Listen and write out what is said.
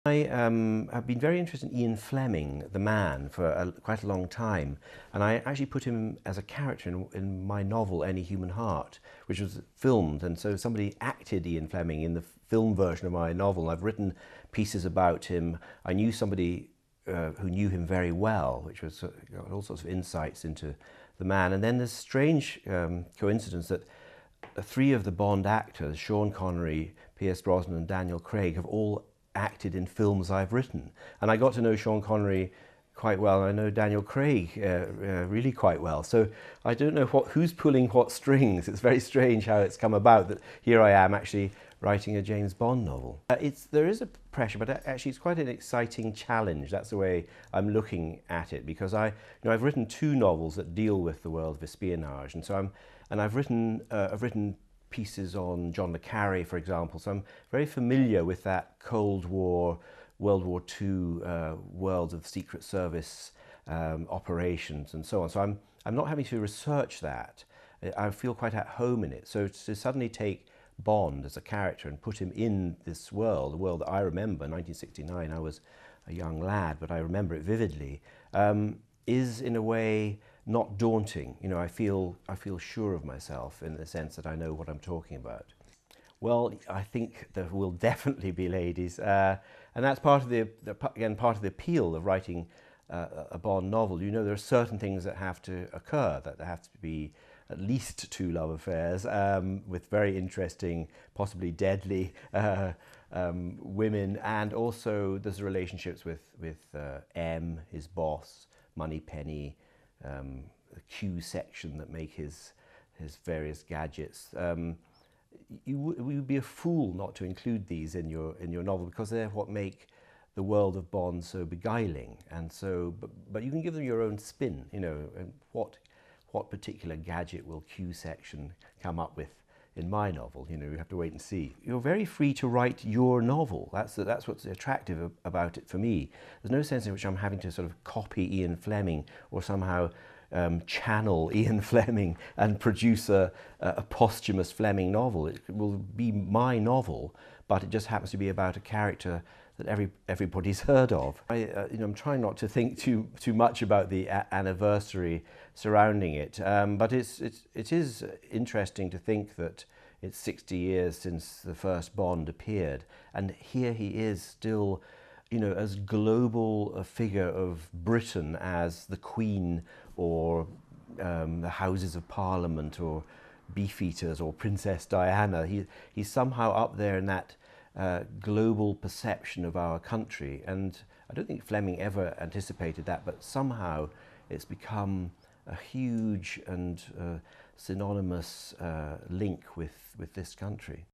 I have been very interested in Ian Fleming, the man, for quite a long time, and I actually put him as a character in my novel Any Human Heart, which was filmed, and so somebody acted Ian Fleming in the film version of my novel. I've written pieces about him. I knew somebody who knew him very well, which was got all sorts of insights into the man. And then this strange coincidence that three of the Bond actors, Sean Connery, Pierce Brosnan and Daniel Craig, have all acted in films I've written. And I got to know Sean Connery quite well, and I know Daniel Craig really quite well. So I don't know who's pulling what strings. It's very strange how it's come about that here I am actually writing a James Bond novel. There is a pressure, but actually it's quite an exciting challenge. That's the way I'm looking at it, because I've written two novels that deal with the world of espionage, and so I've written pieces on John le Carre, for example, so I'm very familiar with that Cold War, World War II world of Secret Service operations and so on. So I'm not having to research that. I feel quite at home in it. So to suddenly take Bond as a character and put him in this world, a world that I remember, 1969, I was a young lad, but I remember it vividly, is in a way not daunting. You know, I feel sure of myself in the sense that I know what I'm talking about. Well, I think there will definitely be ladies, and that's part of part of the appeal of writing a Bond novel. You know, there are certain things that have to occur, that there have to be at least two love affairs with very interesting, possibly deadly women, and also there's relationships with M, his boss, Moneypenny, the Q section that make his various gadgets. You would be a fool not to include these in your novel, because they're what make the world of Bond so beguiling. And so, but you can give them your own spin. You know, and what particular gadget will Q section come up with in my novel? You know, you have to wait and see. You're very free to write your novel. That's what's attractive about it for me. There's no sense in which I'm having to sort of copy Ian Fleming or somehow channel Ian Fleming and produce a posthumous Fleming novel. It will be my novel, but it just happens to be about a character that everybody's heard of. I'm trying not to think too much about the anniversary surrounding it, but it is interesting to think that it's 60 years since the first Bond appeared, and here he is still, you know, as global a figure of Britain as the Queen or the Houses of Parliament or Beefeaters or Princess Diana. He's somehow up there in that global perception of our country, and I don't think Fleming ever anticipated that, but somehow it's become a huge and synonymous link with this country.